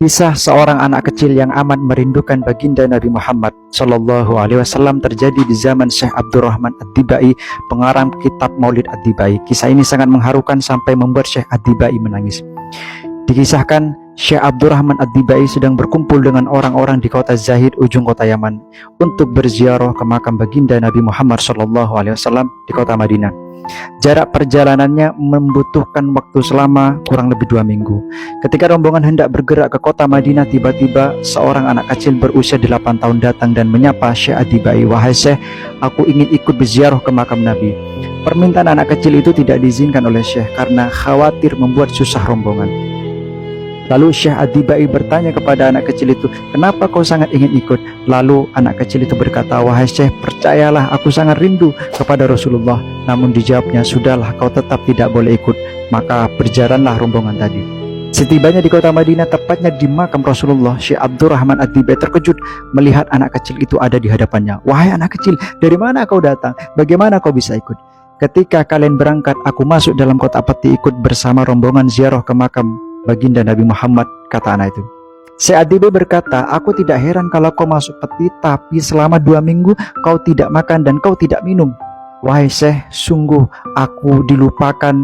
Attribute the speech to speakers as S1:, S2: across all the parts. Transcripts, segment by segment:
S1: Kisah seorang anak kecil yang amat merindukan baginda Nabi Muhammad Sallallahu Alaihi Wasallam terjadi di zaman Syekh Abdurrahman Ad-Dibai, pengarang kitab Maulid Ad-Dibai. Kisah ini sangat mengharukan sampai membuat Syekh Ad-Dibai menangis. Dikisahkan Syekh Abdurrahman Ad-Dibai sedang berkumpul dengan orang-orang di kota Zahid, ujung kota Yaman, untuk berziarah ke makam baginda Nabi Muhammad Sallallahu Alaihi Wasallam di kota Madinah. Jarak perjalanannya membutuhkan waktu selama kurang lebih 2 minggu. Ketika rombongan hendak bergerak ke kota Madinah, tiba-tiba seorang anak kecil berusia 8 tahun datang dan menyapa Syekh Ad-Dibai. "Wahai Syekh, aku ingin ikut berziarah ke makam Nabi." Permintaan anak kecil itu tidak diizinkan oleh Syekh karena khawatir membuat susah rombongan. Lalu Syekh Ad-Dibai bertanya kepada anak kecil itu, "Kenapa kau sangat ingin ikut?" Lalu anak kecil itu berkata, "Wahai Syekh, percayalah aku sangat rindu kepada Rasulullah." Namun dijawabnya, "Sudahlah, kau tetap tidak boleh ikut." Maka berjalanlah rombongan tadi. Setibanya di kota Madinah, tepatnya di makam Rasulullah, Syekh Abdurrahman Ad-Dibai terkejut melihat anak kecil itu ada di hadapannya. "Wahai anak kecil, dari mana kau datang? Bagaimana kau bisa ikut?" "Ketika kalian berangkat, aku masuk dalam kota peti ikut bersama rombongan ziarah ke makam baginda Nabi Muhammad," kata anak itu. Syekh Ad-Dibai berkata, "Aku tidak heran kalau kau masuk peti, tapi selama 2 minggu kau tidak makan dan kau tidak minum." "Wahai Syekh, sungguh aku dilupakan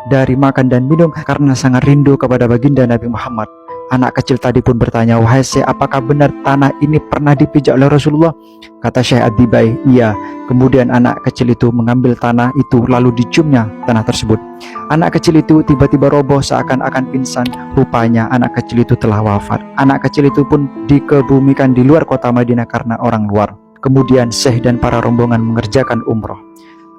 S1: dari makan dan minum karena sangat rindu kepada baginda Nabi Muhammad." Anak kecil tadi pun bertanya, "Wahai Syekh, apakah benar tanah ini pernah dipijak oleh Rasulullah?" Kata Syekh Ad-Dibai, "Iya." Kemudian anak kecil itu mengambil tanah itu lalu diciumnya tanah tersebut. Anak kecil itu tiba-tiba roboh seakan-akan pingsan. Rupanya anak kecil itu telah wafat. Anak kecil itu pun dikebumikan di luar kota Madinah karena orang luar. Kemudian Syekh dan para rombongan mengerjakan umroh.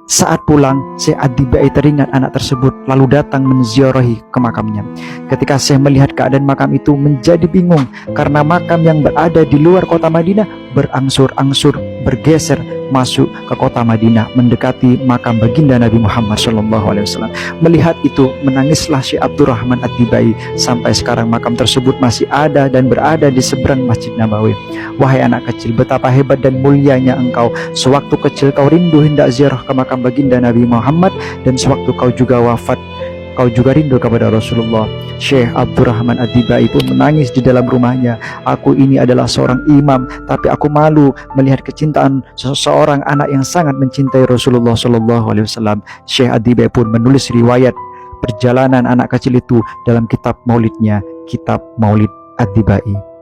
S1: Saat pulang, Syekh Ad-Dibai teringat anak tersebut lalu datang menziarahi ke makamnya. Ketika Syekh melihat keadaan makam itu menjadi bingung karena makam yang berada di luar kota Madinah berangsur-angsur bergeser masuk ke kota Madinah mendekati makam baginda Nabi Muhammad SAW. Melihat itu menangislah Syekh Abdurrahman Ad-Dibai. Sampai sekarang makam tersebut masih ada dan berada di seberang Masjid Nabawi. "Wahai anak kecil, betapa hebat dan mulianya engkau. Sewaktu kecil kau rindu hendak ziarah ke makam baginda Nabi Muhammad, dan sewaktu kau juga wafat kau juga rindu kepada Rasulullah." Syekh Abdurrahman Ad-Dibai pun menangis di dalam rumahnya. "Aku ini adalah seorang imam, tapi aku malu melihat kecintaan seseorang anak yang sangat mencintai Rasulullah SAW." Syekh Ad-Dibai pun menulis riwayat perjalanan anak kecil itu dalam kitab maulidnya, kitab Maulid Ad-Dibai.